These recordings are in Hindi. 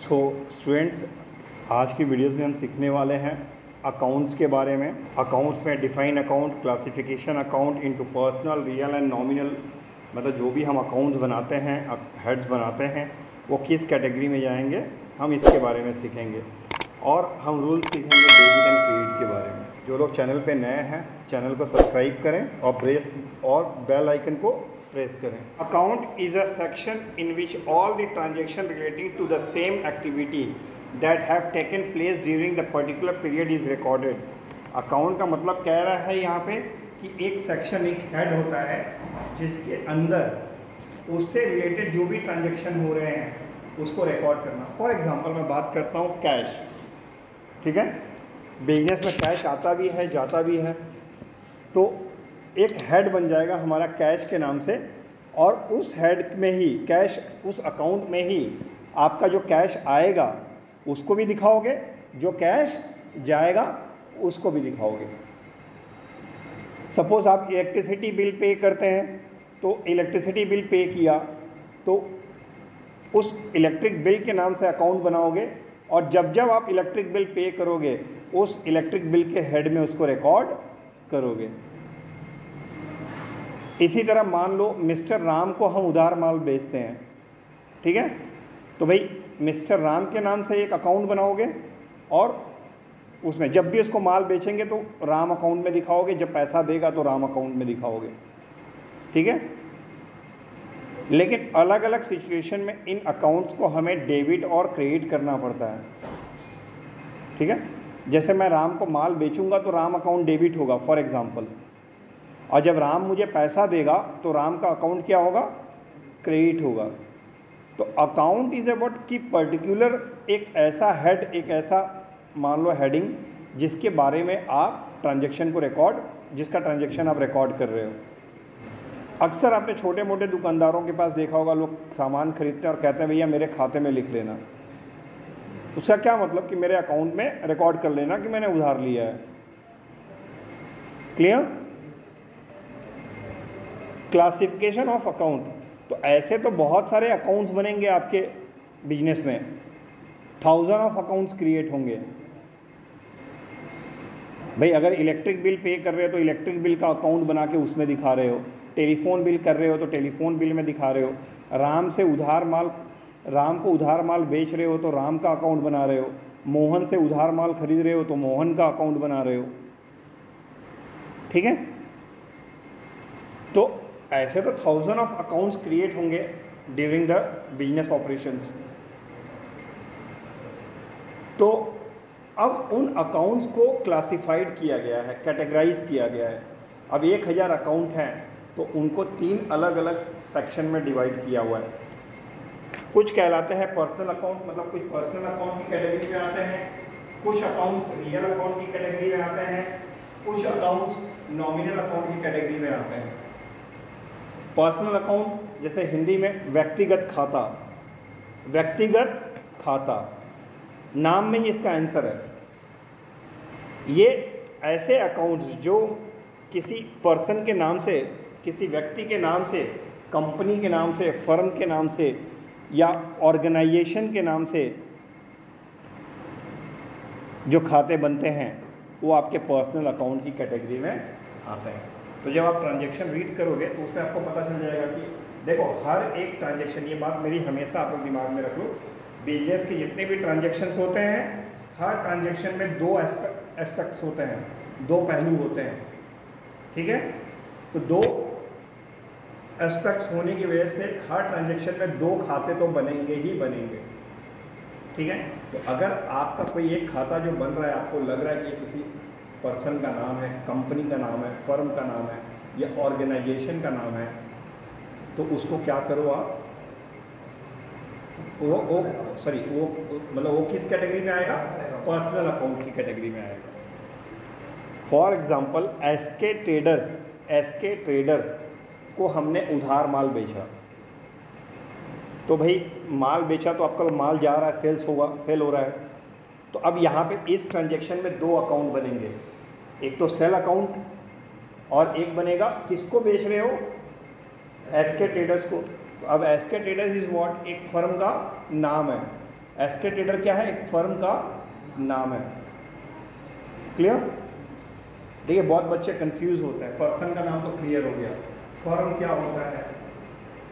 सो स्टूडेंट्स, आज की वीडियोस में हम सीखने वाले हैं अकाउंट्स के बारे में। अकाउंट्स में define account, classification account into personal, real and nominal, मतलब जो भी हम अकाउंट्स बनाते हैं, हेड्स बनाते हैं, वो किस कैटेगरी में जाएंगे, हम इसके बारे में सीखेंगे। और हम रूल्स सीखेंगे डेबिट एंड क्रेडिट के बारे में। जो लोग चैनल पे नए हैं, चैनल को सब्सक्राइब करें और बेल आइकन को प्रेस करें। Account is a section in which all the transaction relating to the same activity that have taken place during the particular period is recorded. Account का मतलब कह रहा है यहाँ पे कि एक सेक्शन, एक हेड होता है जिसके अंदर उससे रिलेटेड जो भी ट्रांजेक्शन हो रहे हैं उसको रिकॉर्ड करना। फॉर एग्जांपल मैं बात करता हूँ कैश, ठीक है। बिजनेस में कैश आता भी है, जाता भी है, तो एक हेड बन जाएगा हमारा कैश के नाम से, और उस हेड में ही कैश, उस अकाउंट में ही आपका जो कैश आएगा उसको भी दिखाओगे, जो कैश जाएगा उसको भी दिखाओगे। सपोज़ आप इलेक्ट्रिसिटी बिल पे करते हैं, तो इलेक्ट्रिसिटी बिल पे किया तो उस इलेक्ट्रिक बिल के नाम से अकाउंट बनाओगे, और जब जब आप इलेक्ट्रिक बिल पे करोगे उस इलेक्ट्रिक बिल के हेड में उसको रिकॉर्ड करोगे। इसी तरह मान लो मिस्टर राम को हम उधार माल बेचते हैं, ठीक है, तो भाई मिस्टर राम के नाम से एक अकाउंट बनाओगे, और उसमें जब भी उसको माल बेचेंगे तो राम अकाउंट में दिखाओगे, जब पैसा देगा तो राम अकाउंट में दिखाओगे, ठीक है। लेकिन अलग अलग सिचुएशन में इन अकाउंट्स को हमें डेबिट और क्रेडिट करना पड़ता है, ठीक है। जैसे मैं राम को माल बेचूंगा तो राम अकाउंट डेबिट होगा फॉर एग्जांपल, और जब राम मुझे पैसा देगा तो राम का अकाउंट क्या होगा, क्रेडिट होगा। तो अकाउंट इज़ अबाउट कि पर्टिकुलर एक ऐसा हेड, एक ऐसा मान लो हेडिंग जिसके बारे में आप ट्रांजैक्शन को रिकॉर्ड, जिसका ट्रांजैक्शन आप रिकॉर्ड कर रहे हो। अक्सर आपने छोटे मोटे दुकानदारों के पास देखा होगा, लोग सामान खरीदते हैं और कहते हैं भैया मेरे खाते में लिख लेना। उसका क्या मतलब कि मेरे अकाउंट में रिकॉर्ड कर लेना कि मैंने उधार लिया है। क्लियर? क्लासिफिकेशन ऑफ अकाउंट, तो ऐसे तो बहुत सारे अकाउंट्स बनेंगे आपके बिजनेस में, 1000 ऑफ अकाउंट्स क्रिएट होंगे। भाई अगर इलेक्ट्रिक बिल पे कर रहे हो तो इलेक्ट्रिक बिल का अकाउंट बना के उसमें दिखा रहे हो, टेलीफोन बिल कर रहे हो तो टेलीफोन बिल में दिखा रहे हो, राम को उधार माल बेच रहे हो तो राम का अकाउंट बना रहे हो, मोहन से उधार माल खरीद रहे हो तो मोहन का अकाउंट बना रहे हो, ठीक है। तो ऐसे तो 1000 ऑफ अकाउंट्स क्रिएट होंगे ड्यूरिंग द बिजनेस ऑपरेशंस। तो अब उन अकाउंट्स को क्लासिफाइड किया गया है, कैटेगराइज किया गया है। अब 1000 अकाउंट हैं तो उनको 3 अलग अलग सेक्शन में डिवाइड किया हुआ है। कुछ कहलाते हैं पर्सनल अकाउंट, मतलब कुछ पर्सनल अकाउंट की कैटेगरी में आते हैं, कुछ अकाउंट्स रियल अकाउंट की कैटेगरी में आते हैं, कुछ अकाउंट्स नॉमिनल अकाउंट की कैटेगरी में आते हैं। पर्सनल अकाउंट जैसे हिंदी में व्यक्तिगत खाता, व्यक्तिगत खाता नाम में ही इसका आंसर है। ये ऐसे अकाउंट्स जो किसी पर्सन के नाम से, किसी व्यक्ति के नाम से, कंपनी के नाम से, फर्म के नाम से या ऑर्गेनाइजेशन के नाम से जो खाते बनते हैं वो आपके पर्सनल अकाउंट की कैटेगरी में आते हैं। तो जब आप ट्रांजैक्शन रीड करोगे तो उसमें आपको पता चल जाएगा कि देखो हर एक ट्रांजैक्शन, ये बात मेरी हमेशा आप लोग दिमाग में रख लो, बिजनेस के जितने भी ट्रांजैक्शंस होते हैं हर ट्रांजैक्शन में 2 एस्पेक्ट्स होते हैं, 2 पहलू होते हैं, ठीक है। तो 2 एस्पेक्ट्स होने की वजह से हर ट्रांजैक्शन में 2 खाते तो बनेंगे ही बनेंगे, ठीक है। तो अगर आपका कोई एक खाता जो बन रहा है, आपको लग रहा है कि किसी पर्सन का नाम है, कंपनी का नाम है, फर्म का नाम है या ऑर्गेनाइजेशन का नाम है, तो उसको क्या करो आप, वो मतलब वो किस कैटेगरी में आएगा, पर्सनल अकाउंट की कैटेगरी में आएगा। फॉर एग्जांपल एसके ट्रेडर्स को हमने उधार माल बेचा, तो भाई माल बेचा तो आपका माल जा रहा है, सेल हो रहा है। तो अब यहाँ पे इस ट्रांजैक्शन में 2 अकाउंट बनेंगे, एक तो सेल अकाउंट और एक बनेगा किसको बेच रहे हो, एसके ट्रेडर्स को। तो अब एसके ट्रेडर्स इज व्हाट, एक फर्म का नाम है। एस्टेट ट्रेडर क्या है? एक फर्म का नाम है। क्लियर? देखिए बहुत बच्चे कंफ्यूज होते हैं। पर्सन का नाम तो क्लियर हो गया, फर्म क्या होता है,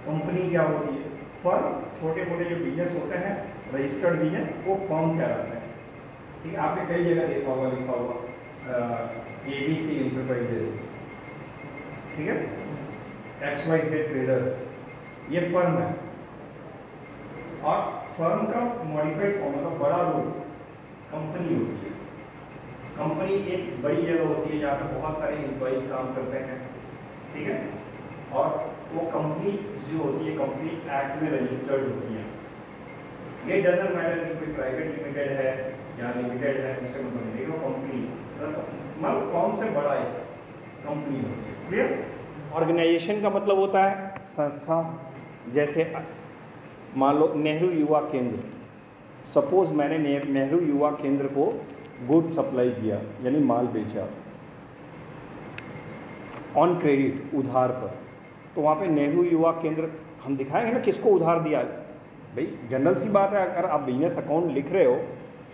कंपनी क्या होती है। फर्म छोटे मोटे जो बिजनेस होते हैं, रजिस्टर्ड बिजनेस, वो फर्म कहलाते हैं। ठीक है, आपने कई जगह देखा होगा लिखा हुआ ABC इंटरप्राइजेज, ठीक है, XYZ ट्रेडर्स, ये फर्म है। और फर्म का मॉडिफाइड फॉर्म मतलब बड़ा रूप कंपनी होती है। कंपनी एक बड़ी जगह होती है जहाँ पे बहुत सारे एम्प्लॉइज काम करते हैं, ठीक है, और वो कंपनी जो होती है कंपनी एक्ट में रजिस्टर्ड होती है। ये डजंट मैटर कि कोई प्राइवेट लिमिटेड है या लिमिटेड है, उससे मतलब नहीं, लेकिन वो कंपनी मतलब फॉर्म से बड़ा एक कंपनी होती है। क्लियर? ऑर्गेनाइजेशन का मतलब होता है संस्था। जैसे मान लो नेहरू युवा केंद्र, सपोज मैंने नेहरू युवा केंद्र को गुड सप्लाई किया, यानी माल बेचा ऑन क्रेडिट, उधार पर, तो वहाँ पे नेहरू युवा केंद्र हम दिखाएंगे ना किसको उधार दिया। भाई जनरल सी बात है, अगर आप बिजनेस अकाउंट लिख रहे हो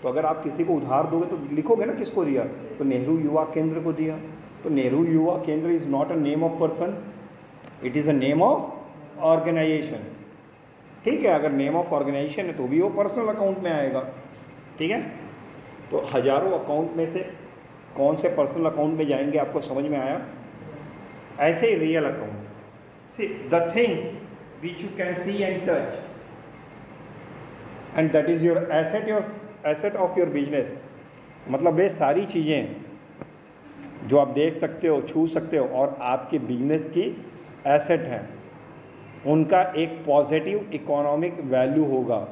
तो अगर आप किसी को उधार दोगे तो लिखोगे ना किसको दिया, तो नेहरू युवा केंद्र को दिया। तो Nehru Yuva Kendra is not a name of person, it is a name of organisation. ठीक है, अगर नेम ऑफ ऑर्गेनाइजेशन है तो भी वो पर्सनल अकाउंट में आएगा। ठीक है, तो हजारों अकाउंट में से कौन से पर्सनल अकाउंट में जाएंगे आपको समझ में आया। ऐसे ही real account, see the things which you can see and touch and that is your asset of your business. मतलब वे सारी चीज़ें जो आप देख सकते हो, छू सकते हो और आपके बिजनेस की एसेट हैं, उनका एक पॉजिटिव इकोनॉमिक वैल्यू होगा।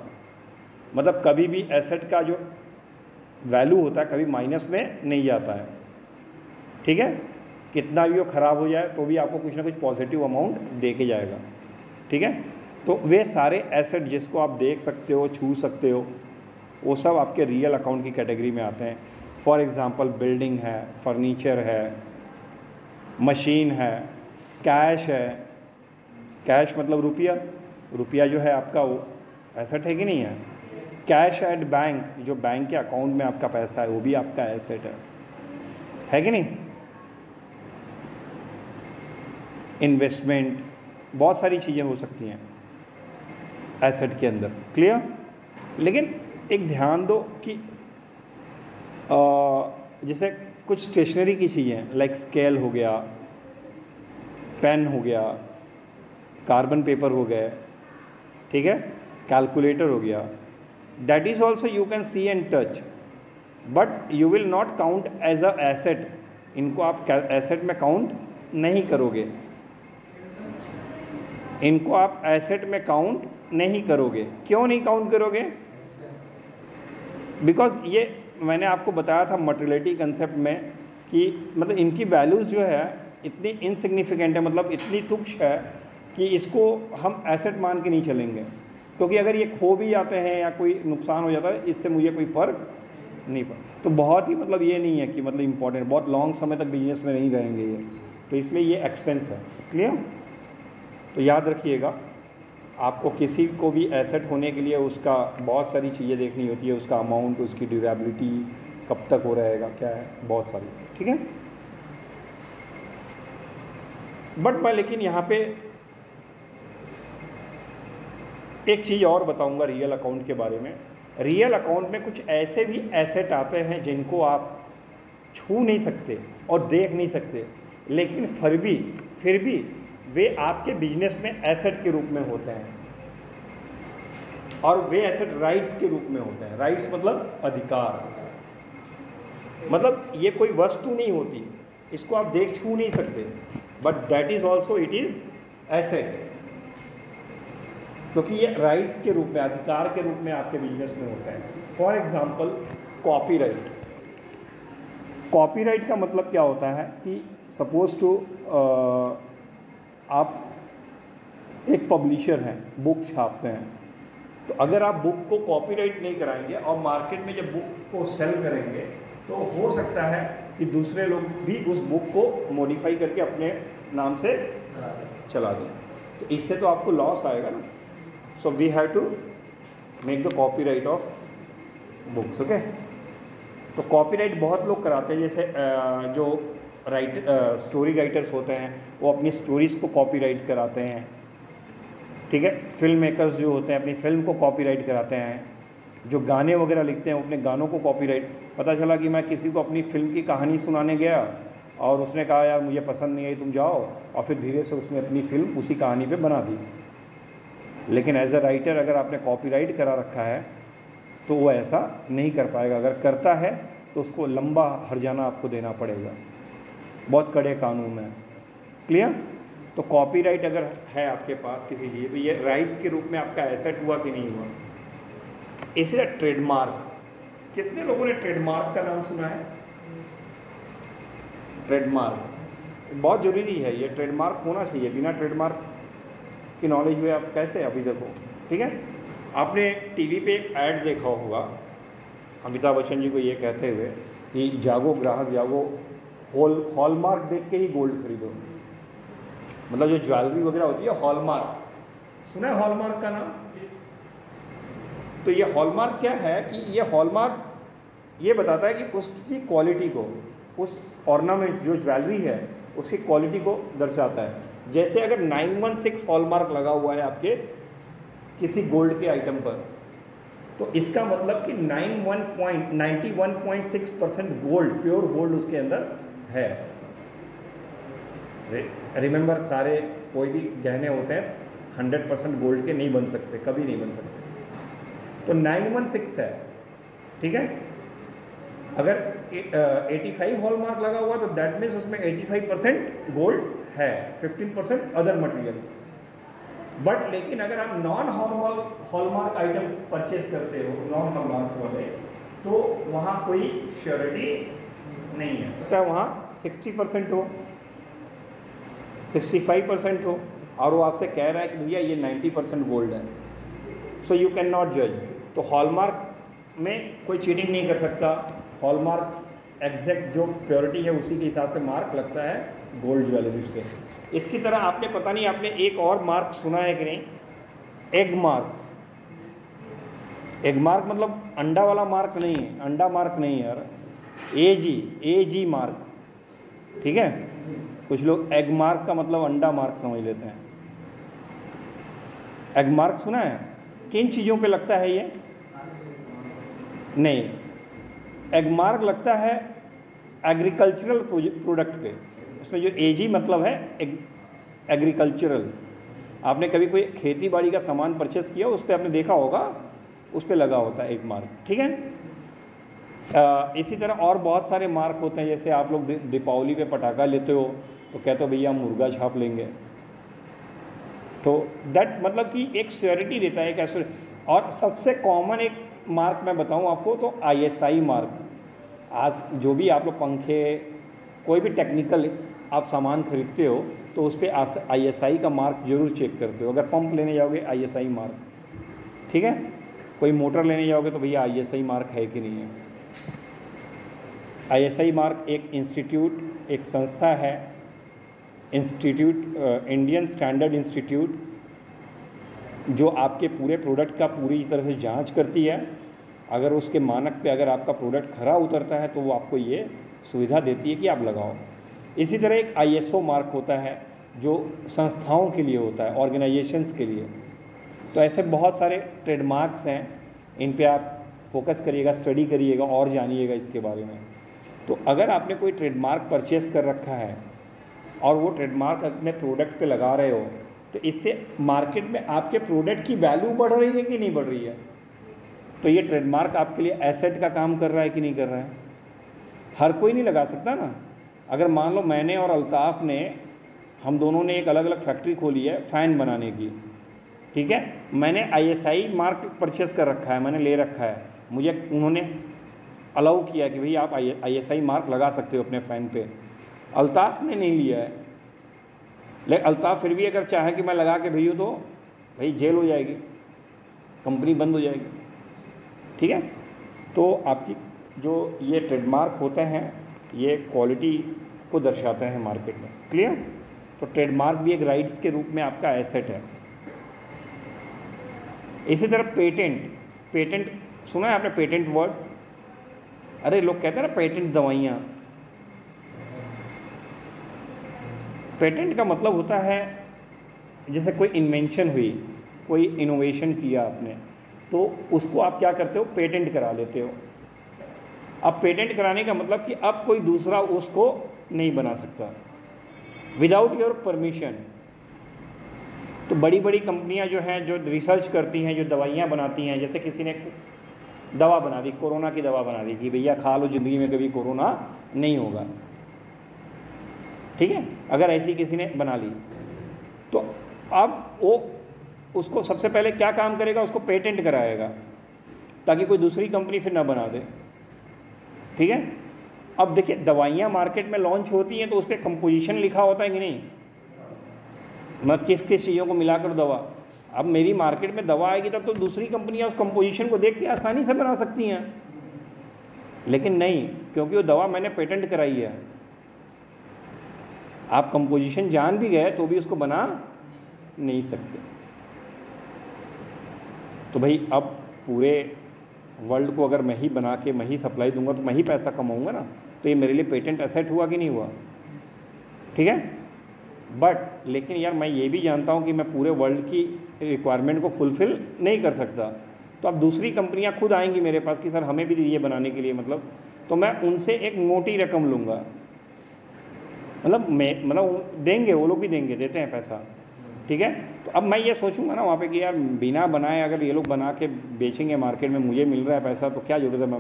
मतलब कभी भी एसेट का जो वैल्यू होता है कभी माइनस में नहीं जाता है। ठीक है, कितना भी वो ख़राब हो जाए तो भी आपको कुछ ना कुछ पॉजिटिव अमाउंट दे के जाएगा। ठीक है, तो वे सारे एसेट जिसको आप देख सकते हो, छू सकते हो, वो सब आपके रियल अकाउंट की कैटेगरी में आते हैं। फॉर एग्ज़ाम्पल बिल्डिंग है, फर्नीचर है, मशीन है, कैश है। कैश मतलब रुपया, रुपया जो है आपका वो एसेट है कि नहीं है। कैश एट बैंक, जो बैंक के अकाउंट में आपका पैसा है वो भी आपका एसेट है कि नहीं। इन्वेस्टमेंट, बहुत सारी चीज़ें हो सकती हैं एसेट के अंदर। क्लियर? लेकिन एक ध्यान दो कि जैसे कुछ स्टेशनरी की चीज़ें लाइक स्केल हो गया, पेन हो गया, कार्बन पेपर हो गए, ठीक है, कैलकुलेटर हो गया, that is also you can see and touch but you will not count as a asset. इनको आप एसेट में काउंट नहीं करोगे, इनको आप एसेट में काउंट नहीं करोगे। क्यों नहीं काउंट करोगे? बिकॉज ये मैंने आपको बताया था मटेरियलिटी कंसेप्ट में कि मतलब इनकी वैल्यूज़ जो है इतनी इनसिग्निफिकेंट है, मतलब इतनी तुच्छ है कि इसको हम एसेट मान के नहीं चलेंगे। क्योंकि अगर ये खो भी जाते हैं या कोई नुकसान हो जाता है, इससे मुझे कोई फ़र्क नहीं पड़ता। तो बहुत ही मतलब ये नहीं है कि मतलब इम्पॉर्टेंट, बहुत लॉन्ग समय तक बिजनेस में नहीं रहेंगे ये, तो इसमें ये एक्सपेंस है। क्लियर? तो याद रखिएगा, आपको किसी को भी एसेट होने के लिए उसका बहुत सारी चीज़ें देखनी होती है, उसका अमाउंट, उसकी ड्यूरेबिलिटी, कब तक हो रहेगा, क्या है, बहुत सारी। ठीक है, बट मैं लेकिन यहाँ पे एक चीज़ और बताऊंगा रियल अकाउंट के बारे में। रियल अकाउंट में कुछ ऐसे भी एसेट आते हैं जिनको आप छू नहीं सकते और देख नहीं सकते, लेकिन फिर भी वे आपके बिजनेस में एसेट के रूप में होते हैं, और वे एसेट राइट्स के रूप में होते हैं। राइट्स मतलब अधिकार, मतलब ये कोई वस्तु नहीं होती, इसको आप देख छू नहीं सकते, but that is also it is asset, क्योंकि ये राइट्स के रूप में, अधिकार के रूप में आपके बिजनेस में होता है। For example copyright. कॉपीराइट का मतलब क्या होता है कि सपोज टू आप एक पब्लिशर हैं, बुक छापते हैं, तो अगर आप बुक को कॉपीराइट नहीं कराएंगे और मार्केट में जब बुक को सेल करेंगे तो हो सकता है कि दूसरे लोग भी उस बुक को मॉडिफाई करके अपने नाम से चला दें, तो इससे तो आपको लॉस आएगा ना। So we have to make the copyright of books. Okay, तो कॉपीराइट बहुत लोग कराते हैं, जैसे जो स्टोरी राइटर्स होते हैं वो अपनी स्टोरीज़ को कॉपीराइट कराते हैं, ठीक है। फिल्म मेकर्स जो होते हैं अपनी फिल्म को कॉपीराइट कराते हैं, जो गाने वगैरह लिखते हैं वो अपने गानों को कॉपीराइट। पता चला कि मैं किसी को अपनी फ़िल्म की कहानी सुनाने गया और उसने कहा यार मुझे पसंद नहीं आई, तुम जाओ, और फिर धीरे से उसने अपनी फ़िल्म उसी कहानी पे बना दी। लेकिन एज अ राइटर अगर आपने कॉपीराइट करा रखा है तो वो ऐसा नहीं कर पाएगा। अगर करता है तो उसको लंबा हर्जाना आपको देना पड़ेगा, बहुत कड़े कानून हैं। क्लियर? तो कॉपीराइट अगर है आपके पास किसी चीज़, तो ये राइट्स के रूप में आपका एसेट हुआ कि नहीं हुआ। इसी तरह ट्रेडमार्क, कितने लोगों ने ट्रेडमार्क का नाम सुना है? ट्रेडमार्क बहुत ज़रूरी है, ये ट्रेडमार्क होना चाहिए। बिना ट्रेडमार्क की नॉलेज हुए आप कैसे, अभी देखो, ठीक है। आपने टीवी पे एक ऐड देखा होगा अमिताभ बच्चन जी को ये कहते हुए कि जागो ग्राहक जागो, हॉलमार्क देख के ही गोल्ड खरीदो। मतलब जो ज्वेलरी वगैरह होती है हॉलमार्क, सुना है हॉलमार्क का नाम? तो ये हॉलमार्क क्या है कि ये हॉलमार्क ये बताता है कि उसकी क्वालिटी को, उस ऑर्नामेंट्स जो ज्वेलरी है उसकी क्वालिटी को दर्शाता है। जैसे अगर 916 हॉलमार्क लगा हुआ है आपके किसी गोल्ड के आइटम पर, तो इसका मतलब कि 91.6% गोल्ड, प्योर गोल्ड उसके अंदर है। रिमेंबर, सारे कोई भी गहने होते हैं 100% गोल्ड के नहीं बन सकते, कभी नहीं बन सकते। तो 916 है, ठीक है। अगर 85 हॉलमार्क लगा हुआ तो दैट मीन्स उसमें 85% गोल्ड है, 15% अदर मटेरियल्स। बट लेकिन अगर आप नॉन हॉलमार्क आइटम परचेस करते हो, नॉन हॉलमार्क वाले, तो वहाँ कोई श्योरिटी नहीं है। तो वहाँ 60% हो, 65% हो, और वो आपसे कह रहा है कि भैया ये 90% गोल्ड है, सो यू कैन नॉट जज। तो हॉलमार्क में कोई चीटिंग नहीं कर सकता। हॉलमार्क एग्जैक्ट जो प्योरिटी है उसी के हिसाब से मार्क लगता है गोल्ड ज्वेलरीज पे। इसकी तरह आपने पता नहीं आपने एक और मार्क सुना है कि नहीं, एग मार्क। एग मार्क मतलब अंडा वाला मार्क नहीं है, अंडा मार्क नहीं है यार, एजी मार्क, ठीक है। कुछ लोग एग मार्क का मतलब अंडा मार्क समझ लेते हैं। एग मार्क सुना है? किन चीज़ों पे लगता है ये? नहीं, एग मार्क लगता है एग्रीकल्चरल प्रोडक्ट पे। उसमें जो एजी मतलब है एग्रीकल्चरल। आपने कभी कोई खेती बाड़ी का सामान परचेस किया, उस पर आपने देखा होगा, उस पर लगा होता है एग मार्क, ठीक है। इसी तरह और बहुत सारे मार्क होते हैं। जैसे आप लोग दीपावली पे पटाखा लेते हो तो कहते हो भैया हम मुर्गा छाप लेंगे, तो दैट मतलब कि एक श्योरिटी देता है, एक ऐसे। और सबसे कॉमन एक मार्क मैं बताऊं आपको तो ISI मार्क। आज जो भी आप लोग पंखे, कोई भी टेक्निकल आप सामान खरीदते हो तो उस पर ISI का मार्क जरूर चेक करते हो। अगर पंप लेने जाओगे ISI मार्क, ठीक है। कोई मोटर लेने जाओगे तो भैया ISI मार्क है कि नहीं है। ISI मार्क एक इंस्टीट्यूट, एक संस्था है, इंस्टीट्यूट इंडियन स्टैंडर्ड इंस्टीट्यूट, जो आपके पूरे प्रोडक्ट का पूरी तरह से जांच करती है। अगर उसके मानक पे अगर आपका प्रोडक्ट खरा उतरता है तो वो आपको ये सुविधा देती है कि आप लगाओ। इसी तरह एक ISO मार्क होता है जो संस्थाओं के लिए होता है, ऑर्गेनाइजेशंस के लिए। तो ऐसे बहुत सारे ट्रेडमार्क्स हैं, इन पे आप फोकस करिएगा, स्टडी करिएगा और जानिएगा इसके बारे में। तो अगर आपने कोई ट्रेडमार्क परचेस कर रखा है और वो ट्रेडमार्क अपने प्रोडक्ट पे लगा रहे हो, तो इससे मार्केट में आपके प्रोडक्ट की वैल्यू बढ़ रही है कि नहीं बढ़ रही है। तो ये ट्रेडमार्क आपके लिए एसेट का काम कर रहा है कि नहीं कर रहा है। हर कोई नहीं लगा सकता ना। अगर मान लो मैंने और अल्ताफ़ ने, हम दोनों ने एक अलग अलग फैक्ट्री खोली है फ़ैन बनाने की, ठीक है। मैंने ISI मार्क परचेस कर रखा है, मैंने ले रखा है, मुझे उन्होंने अलाउ किया कि भाई आप ISI मार्क लगा सकते हो अपने फ़ैन पे। अल्ताफ़ ने नहीं लिया है, लेकिन अल्ताफ़ फिर भी अगर चाहे कि मैं लगा के भेजूँ तो भाई जेल हो जाएगी, कंपनी बंद हो जाएगी, ठीक है। तो आपकी जो ये ट्रेडमार्क होते हैं ये क्वालिटी को दर्शाते हैं मार्केट में। क्लियर? तो ट्रेडमार्क भी एक राइट्स के रूप में आपका एसेट है। इसी तरह पेटेंट, पेटेंट सुना है आपने, पेटेंट वर्ड? अरे लोग कहते हैं ना पेटेंट दवाइयाँ। पेटेंट का मतलब होता है जैसे कोई इन्वेंशन हुई, कोई इनोवेशन किया आपने, तो उसको आप क्या करते हो, पेटेंट करा लेते हो। अब पेटेंट कराने का मतलब कि अब कोई दूसरा उसको नहीं बना सकता विदाउट योर परमिशन। तो बड़ी बड़ी कंपनियां जो हैं, जो रिसर्च करती हैं, जो दवाइयां बनाती हैं, जैसे किसी ने दवा बना दी, कोरोना की दवा बना दी कि भैया खा लो, ज़िंदगी में कभी कोरोना नहीं होगा, ठीक है, अगर ऐसी किसी ने बना ली, तो अब वो उसको सबसे पहले क्या काम करेगा, उसको पेटेंट कराएगा ताकि कोई दूसरी कंपनी फिर ना बना दे, ठीक है। अब देखिए दवाइयाँ मार्केट में लॉन्च होती हैं तो उस पर कंपोजिशन लिखा होता है कि नहीं, मतलब किस किस चीज़ों को मिलाकर दवा। अब मेरी मार्केट में दवा आएगी तब तो दूसरी कंपनियां उस कंपोजिशन को देख के आसानी से बना सकती हैं, लेकिन नहीं, क्योंकि वो दवा मैंने पेटेंट कराई है। आप कंपोजिशन जान भी गए तो भी उसको बना नहीं सकते। तो भाई अब पूरे वर्ल्ड को अगर मैं ही बना के मैं ही सप्लाई दूंगा तो मैं ही पैसा कमाऊंगा ना, तो ये मेरे लिए पेटेंट एसेट हुआ कि नहीं हुआ, ठीक है। बट लेकिन यार मैं ये भी जानता हूँ कि मैं पूरे वर्ल्ड की रिक्वायरमेंट को फुलफ़िल नहीं कर सकता, तो अब दूसरी कंपनियाँ खुद आएंगी मेरे पास कि सर हमें भी ये बनाने के लिए, मतलब तो मैं उनसे एक मोटी रकम लूँगा, मतलब देंगे, वो लोग भी देंगे, देते हैं पैसा, ठीक है। तो अब मैं ये सोचूंगा ना वहाँ पे कि यार बिना बनाए अगर ये लोग बना के बेचेंगे मार्केट में, मुझे मिल रहा है पैसा, तो क्या ज़रूरत है मैं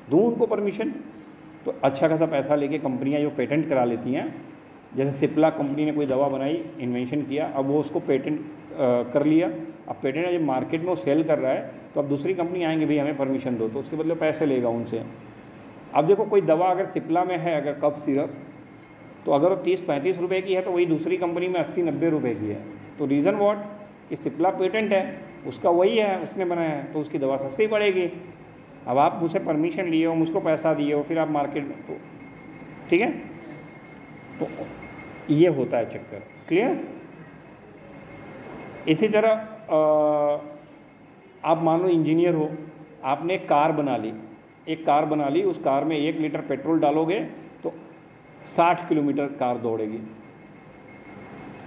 दूँ उनको परमिशन। तो अच्छा खासा पैसा लेके कंपनियाँ जो पेटेंट करा लेती हैं, जैसे सिप्ला कंपनी ने कोई दवा बनाई, इन्वेंशन किया, अब वो उसको पेटेंट कर लिया, अब पेटेंट जब मार्केट में वो सेल कर रहा है तो अब दूसरी कंपनी आएंगे भाई हमें परमिशन दो, तो उसके बदले पैसे लेगा उनसे। अब देखो कोई दवा अगर सिप्ला में है, अगर कफ सिरप, तो अगर वो 30-35 रुपये की है तो वही दूसरी कंपनी में 80-90 रुपये की है। तो रीज़न व्हाट कि सिप्ला पेटेंट है, उसका वही है, उसने बनाया है, तो उसकी दवा सस्ती पड़ेगी। अब आप मुझसे परमिशन लिए हो, मुझको पैसा दिए हो, फिर आप मार्केट में, तो ठीक है, तो ये होता है चक्कर, क्लियर। इसी तरह आप मान लो इंजीनियर हो, आपने एक कार बना ली, उस कार में 1 लीटर पेट्रोल डालोगे तो 60 किलोमीटर कार दौड़ेगी,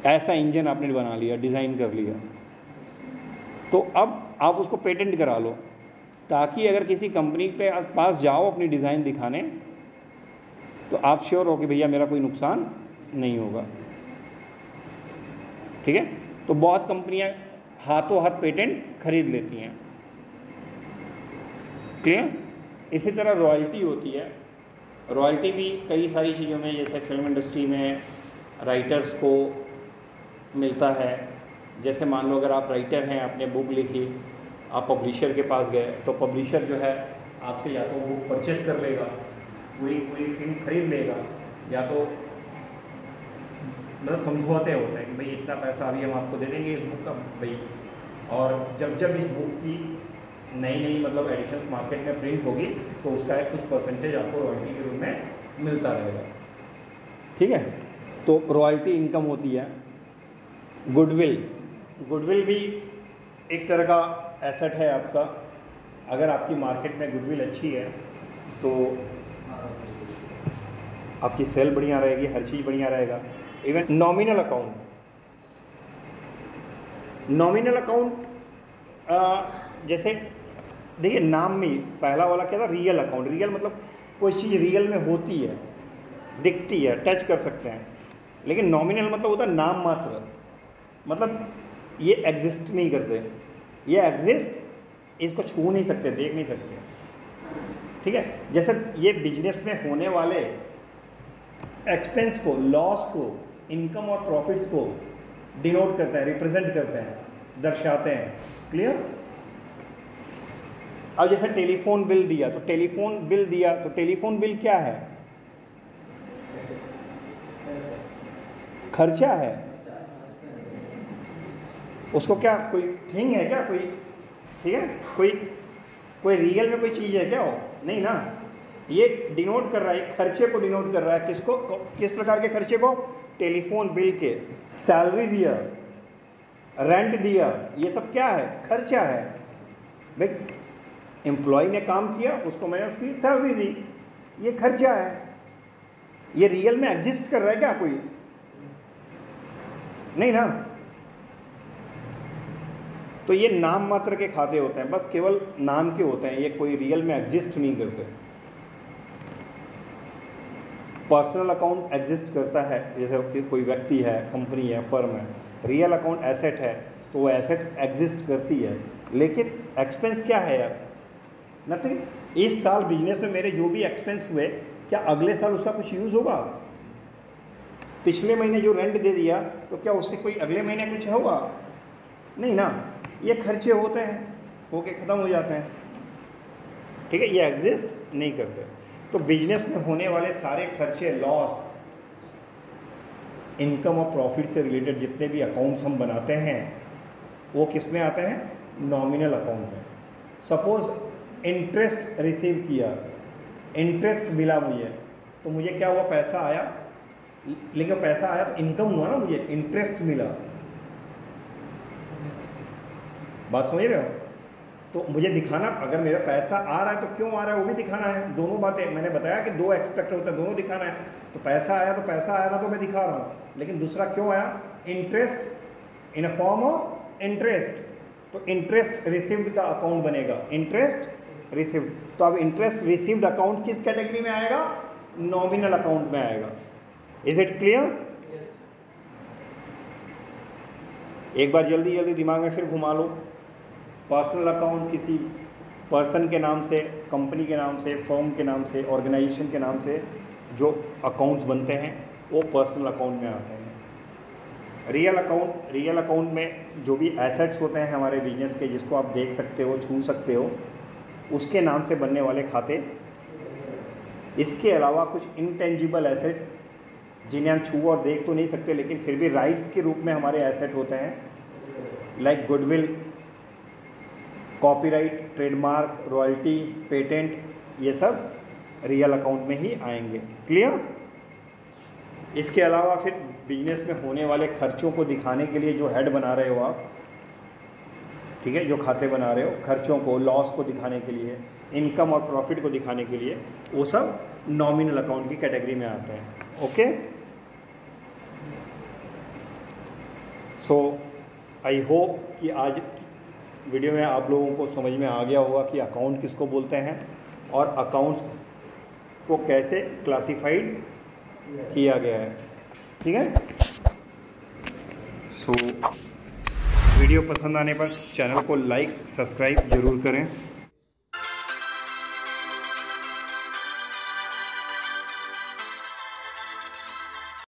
ऐसा इंजन आपने बना लिया, डिज़ाइन कर लिया। तो अब आप उसको पेटेंट करा लो ताकि अगर किसी कंपनी पे पास जाओ अपनी डिज़ाइन दिखाने तो आप श्योर हो कि भैया मेरा कोई नुकसान नहीं होगा, ठीक है। तो बहुत कंपनियां हाथों हाथ पेटेंट खरीद लेती हैं, क्लियर। इसी तरह रॉयल्टी होती है, रॉयल्टी भी कई सारी चीज़ों में, जैसे फिल्म इंडस्ट्री में राइटर्स को मिलता है। जैसे मान लो अगर आप राइटर हैं, आपने बुक लिखी, आप पब्लिशर के पास गए, तो पब्लिशर जो है आपसे या तो बुक परचेस कर लेगा, पूरी फिल्म खरीद लेगा, या तो मतलब समझौते होते हैं कि भाई इतना पैसा अभी हम आपको दे देंगे इस बुक का भाई, और जब इस बुक की नई मतलब एडिशंस मार्केट में प्रिंट होगी तो उसका एक कुछ परसेंटेज आपको रॉयल्टी के रूप में मिलता रहेगा, ठीक है। तो रॉयल्टी इनकम होती है। गुडविल भी एक तरह का एसेट है आपका। अगर आपकी मार्केट में गुडविल अच्छी है तो आपकी सेल बढ़िया रहेगी, हर चीज़ बढ़िया रहेगा। इवन नॉमिनल अकाउंट जैसे देखिए नाम में पहला वाला क्या था, रियल अकाउंट। रियल मतलब कोई चीज़ रियल में होती है, दिखती है, टच कर सकते हैं। लेकिन नॉमिनल मतलब होता है नाम मात्र, मतलब ये एग्जिस्ट नहीं करते, ये एग्जिस्ट, इसको छू नहीं सकते, देख नहीं सकते, ठीक है। जैसे ये बिजनेस में होने वाले एक्सपेंस को, लॉस को, इनकम और प्रॉफिट्स को डिनोट करते हैं, रिप्रेजेंट करते हैं, दर्शाते हैं, क्लियर। अब जैसे टेलीफोन बिल दिया तो टेलीफोन बिल क्या है, खर्चा है। उसको क्या कोई थिंग है क्या, कोई, ठीक है, कोई रियल में कोई चीज़ है क्या वो, नहीं ना। ये डिनोट कर रहा है, खर्चे को डिनोट कर रहा है। किसको, किस प्रकार के खर्चे को, टेलीफोन बिल के, सैलरी दिया, रेंट दिया, ये सब क्या है, खर्चा है भाई। एम्प्लॉय ने काम किया, उसको मैंने उसकी सैलरी दी, ये खर्चा है। ये रियल में एग्जिस्ट कर रहा है क्या कोई? नहीं ना। तो ये नाम मात्र के खाते होते हैं, बस केवल नाम के होते हैं, ये कोई रियल में एग्जिस्ट नहीं करते। पर्सनल अकाउंट एग्जिस्ट करता है, जैसे कि कोई व्यक्ति है, कंपनी है, फर्म है। रियल अकाउंट एसेट है, तो वो एसेट एग्जिस्ट करती है। लेकिन एक्सपेंस क्या है यार? नथिंग। इस साल बिजनेस में मेरे जो भी एक्सपेंस हुए, क्या अगले साल उसका कुछ यूज़ होगा? पिछले महीने जो रेंट दे दिया, तो क्या उससे कोई अगले महीने कुछ होगा? नहीं ना। ये खर्चे होते हैं, होके ख़त्म हो जाते हैं, ठीक है, ये एग्जिस्ट नहीं करते। तो बिजनेस में होने वाले सारे खर्चे, लॉस, इनकम और प्रॉफिट से रिलेटेड जितने भी अकाउंट्स हम बनाते हैं, वो किस में आते हैं? नॉमिनल अकाउंट में। सपोज इंटरेस्ट रिसीव किया, इंटरेस्ट मिला मुझे, तो मुझे क्या हुआ? पैसा आया, लेकिन पैसा आया तो इनकम हुआ ना, मुझे इंटरेस्ट मिला। बात समझ रहे हो? तो मुझे दिखाना, अगर मेरा पैसा आ रहा है तो क्यों आ रहा है वो भी दिखाना है। दोनों बातें मैंने बताया कि दो एक्सपेक्ट होते हैं, दोनों दिखाना है। तो पैसा आया तो पैसा आया ना, तो मैं दिखा रहा हूँ, लेकिन दूसरा क्यों आया? Interest in a form of interest. तो इंटरेस्ट रिसीव्ड का अकाउंट बनेगा, इंटरेस्ट रिसीव्ड। तो अब इंटरेस्ट रिसीव्ड अकाउंट किस कैटेगरी में आएगा? नॉमिनल अकाउंट में आएगा। Is it clear? एक बार जल्दी जल्दी दिमाग में फिर घुमा लो। पर्सनल अकाउंट किसी पर्सन के नाम से, कंपनी के नाम से, फर्म के नाम से, ऑर्गेनाइजेशन के नाम से जो अकाउंट्स बनते हैं, वो पर्सनल अकाउंट में आते हैं। रियल अकाउंट में जो भी एसेट्स होते हैं हमारे बिजनेस के, जिसको आप देख सकते हो, छू सकते हो, उसके नाम से बनने वाले खाते। इसके अलावा कुछ इंटेंजिबल एसेट्स जिन्हें हम छू और देख तो नहीं सकते, लेकिन फिर भी राइट्स के रूप में हमारे एसेट होते हैं, like goodwill, copyright, trademark, royalty, patent, ये सब रियल अकाउंट में ही आएंगे। क्लियर? इसके अलावा फिर बिजनेस में होने वाले खर्चों को दिखाने के लिए जो हेड बना रहे हो आप, ठीक है, जो खाते बना रहे हो, खर्चों को, लॉस को दिखाने के लिए, इनकम और प्रॉफिट को दिखाने के लिए, वो सब नॉमिनल अकाउंट की कैटेगरी में आते हैं। ओके, सो आई होप कि आज वीडियो में आप लोगों को समझ में आ गया होगा कि अकाउंट किसको बोलते हैं और अकाउंट्स को कैसे क्लासिफाइड किया गया है। ठीक है, सो वीडियो पसंद आने पर चैनल को लाइक, सब्सक्राइब ज़रूर करें।